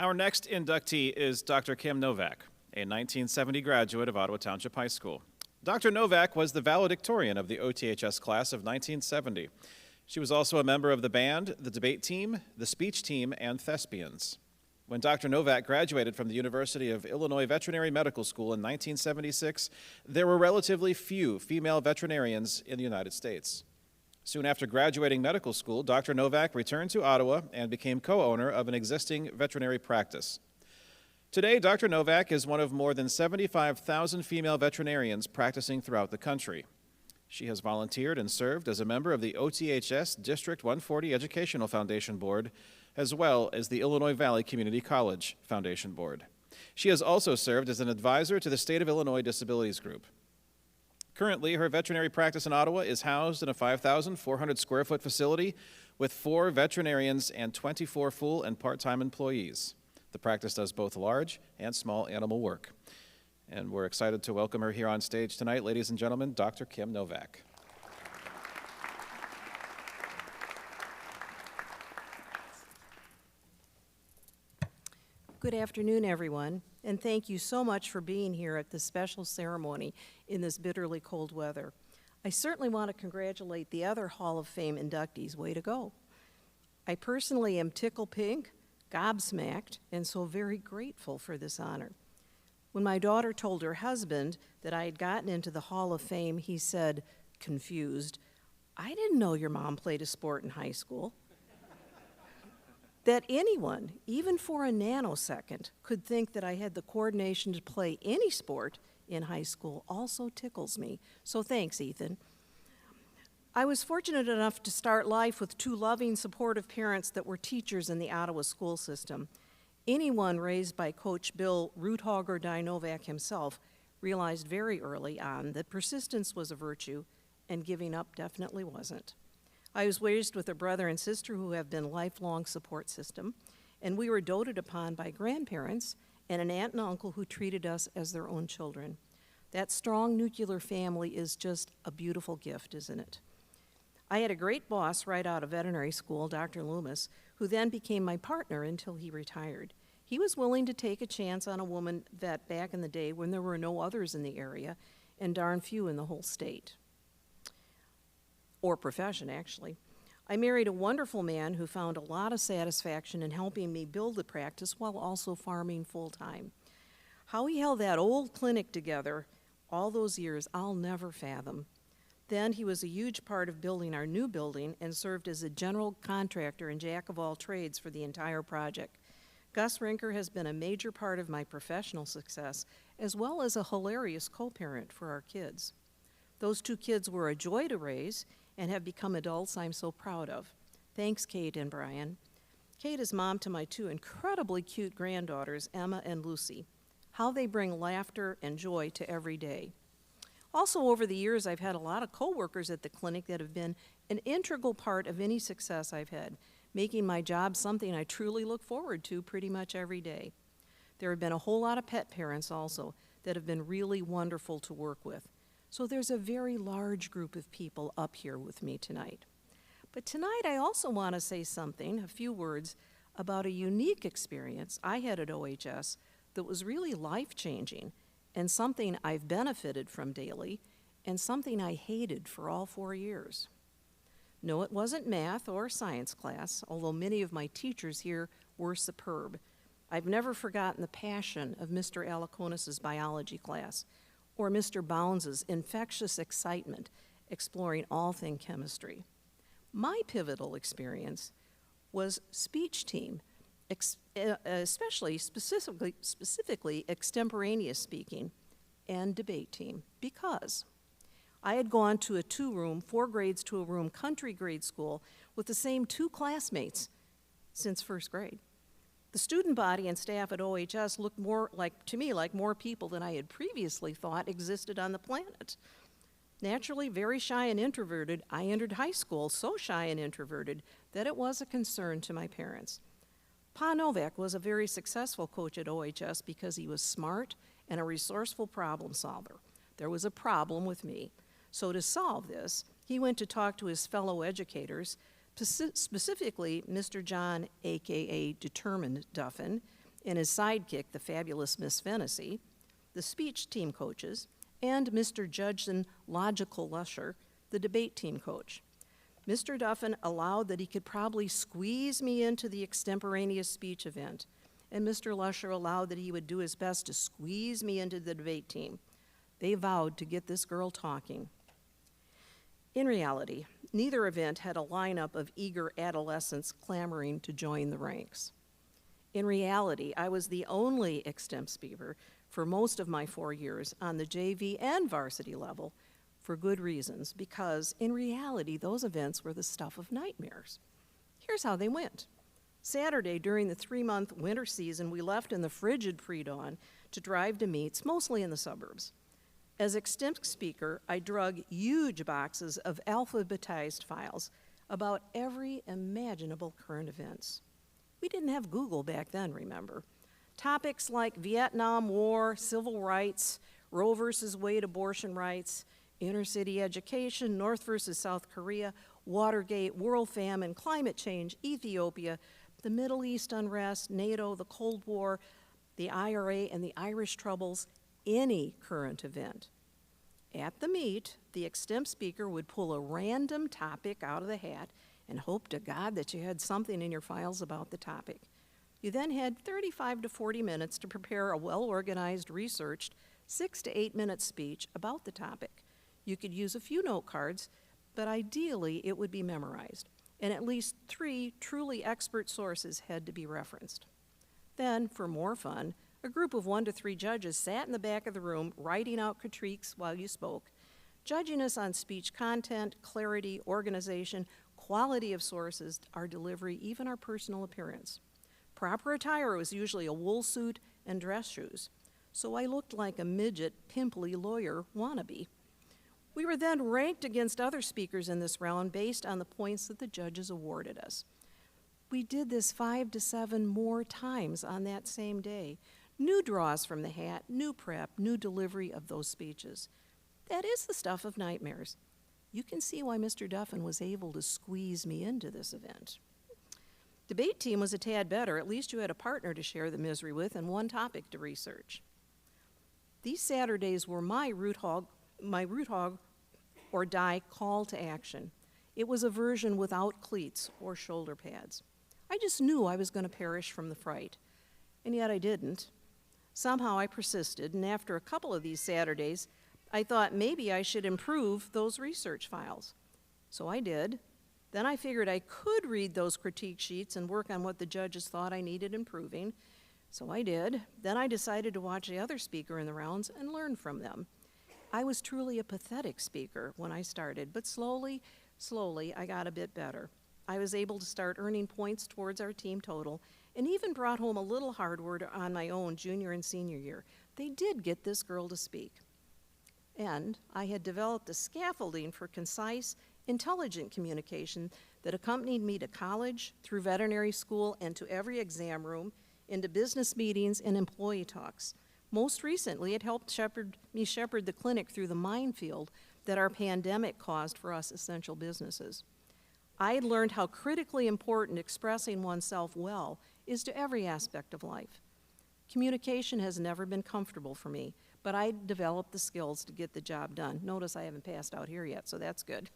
Our next inductee is Dr. Kim Novak, a 1970 graduate of Ottawa Township High School. Dr. Novak was the valedictorian of the OTHS class of 1970. She was also a member of the band, the debate team, the speech team, and Thespians. When Dr. Novak graduated from the University of Illinois Veterinary Medical School in 1976, there were relatively few female veterinarians in the United States. Soon after graduating medical school, Dr. Novak returned to Ottawa and became co-owner of an existing veterinary practice. Today, Dr. Novak is one of more than 75,000 female veterinarians practicing throughout the country. She has volunteered and served as a member of the OTHS District 140 Educational Foundation Board, as well as the Illinois Valley Community College Foundation Board. She has also served as an advisor to the State of Illinois Disabilities Group. Currently, her veterinary practice in Ottawa is housed in a 5,400 square foot facility with 4 veterinarians and 24 full and part-time employees. The practice does both large and small animal work. And we're excited to welcome her here on stage tonight, ladies and gentlemen, Dr. Kim Novak. Good afternoon, everyone, and thank you so much for being here at this special ceremony in this bitterly cold weather. I certainly want to congratulate the other Hall of Fame inductees. Way to go. I personally am tickled pink, gobsmacked, and so very grateful for this honor. When my daughter told her husband that I had gotten into the Hall of Fame, he said, confused, "I didn't know your mom played a sport in high school." That anyone, even for a nanosecond, could think that I had the coordination to play any sport in high school also tickles me. So thanks, Ethan. I was fortunate enough to start life with 2 loving, supportive parents that were teachers in the Ottawa school system. Anyone raised by Coach Bill Root-Hogger Novak himself realized very early on that persistence was a virtue and giving up definitely wasn't. I was raised with a brother and sister who have been lifelong support system, and we were doted upon by grandparents and an aunt and uncle who treated us as their own children. That strong nuclear family is just a beautiful gift, isn't it? I had a great boss right out of veterinary school, Dr. Loomis, who then became my partner until he retired. He was willing to take a chance on a woman vet back in the day when there were no others in the area and darn few in the whole state. Or profession, actually. I married a wonderful man who found a lot of satisfaction in helping me build the practice while also farming full-time. How he held that old clinic together all those years, I'll never fathom. Then he was a huge part of building our new building and served as a general contractor and jack of all trades for the entire project. Gus Rinker has been a major part of my professional success, as well as a hilarious co-parent for our kids. Those 2 kids were a joy to raise and have become adults I'm so proud of. Thanks, Kate and Brian. Kate is mom to my 2 incredibly cute granddaughters, Emma and Lucy. How they bring laughter and joy to every day. Also, over the years, I've had a lot of coworkers at the clinic that have been an integral part of any success I've had, making my job something I truly look forward to pretty much every day. There have been a whole lot of pet parents also that have been really wonderful to work with. So there's a very large group of people up here with me tonight. But tonight I also want to say something, a few words, about a unique experience I had at OHS that was really life-changing and something I've benefited from daily and something I hated for all 4 years. No, it wasn't math or science class, although many of my teachers here were superb. I've never forgotten the passion of Mr. Alaconis's biology class, or Mr. Bounds' infectious excitement exploring all things chemistry. My pivotal experience was speech team, especially specifically extemporaneous speaking, and debate team, because I had gone to a 2-room, 4 grades to a room country grade school with the same 2 classmates since 1st grade. The student body and staff at OHS looked more to me like more people than I had previously thought existed on the planet. Naturally, very shy and introverted, I entered high school so shy and introverted that it was a concern to my parents. Pa Novak was a very successful coach at OHS because he was smart and a resourceful problem solver. There was a problem with me. So to solve this, he went to talk to his fellow educators, specifically Mr. John, AKA Determined Duffin, and his sidekick, the fabulous Miss Fennessy, the speech team coaches, and Mr. Judson Logical Lusher, the debate team coach. Mr. Duffin allowed that he could probably squeeze me into the extemporaneous speech event, and Mr. Lusher allowed that he would do his best to squeeze me into the debate team. They vowed to get this girl talking. In reality, neither event had a lineup of eager adolescents clamoring to join the ranks. In reality, I was the only extemp speaker for most of my 4 years on the JV and varsity level, for good reasons, because in reality, those events were the stuff of nightmares. Here's how they went. Saturday, during the 3-month winter season, we left in the frigid pre-dawn to drive to meets, mostly in the suburbs. As extemp speaker, I drug huge boxes of alphabetized files about every imaginable current events. We didn't have Google back then, remember. Topics like Vietnam War, civil rights, Roe versus Wade abortion rights, inner city education, North versus South Korea, Watergate, world famine, climate change, Ethiopia, the Middle East unrest, NATO, the Cold War, the IRA, and the Irish troubles, any current event. At the meet, the extemp speaker would pull a random topic out of the hat and hope to God that you had something in your files about the topic. You then had 35 to 40 minutes to prepare a well-organized, researched, 6 to 8 minute speech about the topic. You could use a few note cards, but ideally it would be memorized, and at least 3 truly expert sources had to be referenced. Then, for more fun, a group of 1 to 3 judges sat in the back of the room writing out critiques while you spoke, judging us on speech content, clarity, organization, quality of sources, our delivery, even our personal appearance. Proper attire was usually a wool suit and dress shoes, so I looked like a midget, pimply lawyer wannabe. We were then ranked against other speakers in this round based on the points that the judges awarded us. We did this 5 to 7 more times on that same day. New draws from the hat, new prep, new delivery of those speeches. That is the stuff of nightmares. You can see why Mr. Duffin was able to squeeze me into this event. Debate team was a tad better. At least you had a partner to share the misery with and one topic to research. These Saturdays were my root hog or die call to action. It was a version without cleats or shoulder pads. I just knew I was going to perish from the fright, and yet I didn't. Somehow I persisted, and after a couple of these Saturdays, I thought maybe I should improve those research files. So I did. Then I figured I could read those critique sheets and work on what the judges thought I needed improving. So I did. Then I decided to watch the other speaker in the rounds and learn from them. I was truly a pathetic speaker when I started, but slowly, I got a bit better. I was able to start earning points towards our team total and even brought home a little hardware on my own junior and senior year. They did get this girl to speak. And I had developed a scaffolding for concise, intelligent communication that accompanied me to college, through veterinary school, and to every exam room, into business meetings and employee talks. Most recently, it helped me shepherd the clinic through the minefield that our pandemic caused for us essential businesses. I had learned how critically important expressing oneself well is to every aspect of life. Communication has never been comfortable for me, but I developed the skills to get the job done. Notice I haven't passed out here yet, so that's good.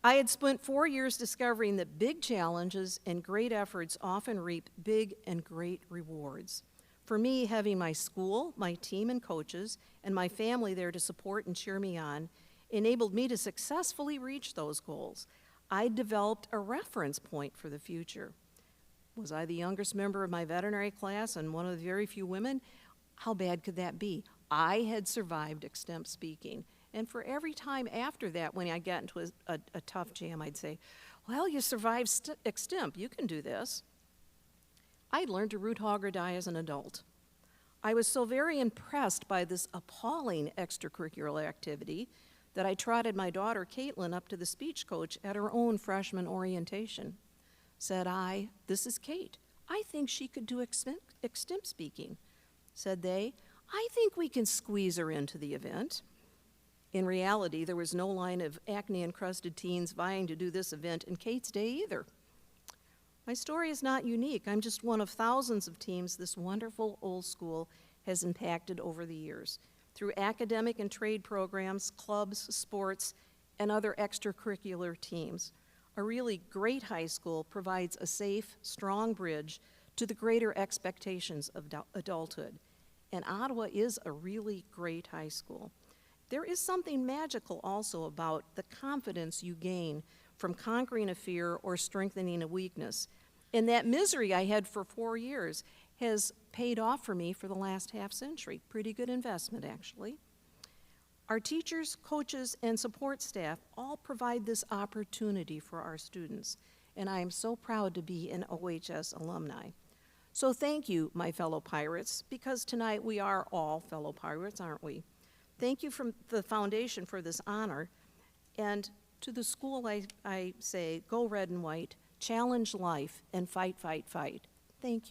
I had spent 4 years discovering that big challenges and great efforts often reap big and great rewards. For me, having my school, my team and coaches, and my family there to support and cheer me on enabled me to successfully reach those goals. I developed a reference point for the future. Was I the youngest member of my veterinary class and one of the very few women? How bad could that be? I had survived extemp speaking. And for every time after that, when I got into a tough jam, I'd say, well, you survived extemp, you can do this. I'd learned to root hog or die as an adult. I was so very impressed by this appalling extracurricular activity that I trotted my daughter, Caitlin, up to the speech coach at her own freshman orientation. Said I, this is Kate. I think she could do extemp speaking. Said they, I think we can squeeze her into the event. In reality, there was no line of acne-encrusted teens vying to do this event in Kate's day either. My story is not unique. I'm just one of thousands of teams this wonderful old school has impacted over the years through academic and trade programs, clubs, sports, and other extracurricular teams. A really great high school provides a safe, strong bridge to the greater expectations of adulthood. And Ottawa is a really great high school. There is something magical also about the confidence you gain from conquering a fear or strengthening a weakness. And that misery I had for 4 years has paid off for me for the last half century. Pretty good investment, actually. Our teachers, coaches, and support staff all provide this opportunity for our students, and I am so proud to be an OHS alumni. So thank you, my fellow pirates, because tonight we are all fellow pirates, aren't we? Thank you from the foundation for this honor, and to the school I say, go red and white, challenge life, and fight, fight, fight. Thank you.